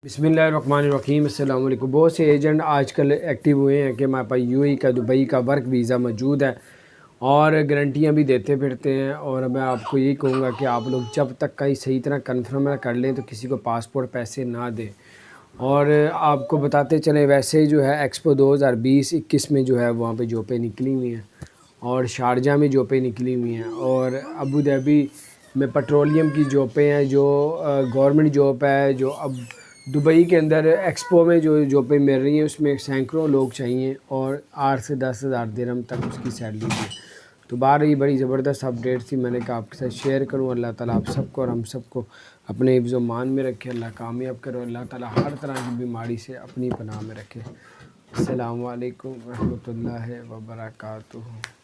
बिस्मिल्लाहिर्रहमानिर्रहीम। अस्सलाम वालेकुम। बहुत से एजेंट आजकल एक्टिव हुए हैं कि हमारे पास यूएई का दुबई का वर्क वीज़ा मौजूद है और गारंटियाँ भी देते फिरते हैं। और मैं आपको यही कहूँगा कि आप लोग जब तक कहीं सही तरह कन्फर्म ना कर लें तो किसी को पासपोर्ट पैसे ना दें। और आपको बताते चले, वैसे जो है एक्सपो 2020-21 में जो है वहाँ पे जॉबें निकली हुई हैं और शारजा में जॉबें निकली हुई हैं और अबू धाबी में पेट्रोलियम की जॉबें हैं जो गवर्नमेंट जॉब है। जो अब दुबई के अंदर एक्सपो में जो जॉबें मिल रही हैं उसमें सैकड़ों लोग चाहिए और 8 से 10 हज़ार दिरहम तक उसकी सैलरी भी है। तो बाहर ये बड़ी ज़बरदस्त अपडेट थी, मैंने कहा आपके साथ शेयर करूँ। अल्लाह ताला आप सबको और हम सबको अपने हिफ्ज़ व मान में रखे, अल्लाह कामयाब करो, अल्लाह ताला हर तरह की बीमारी से अपनी पनाह में रखे। अस्सलामु अलैकुम रहमतुल्लाहि व बरकातुहू।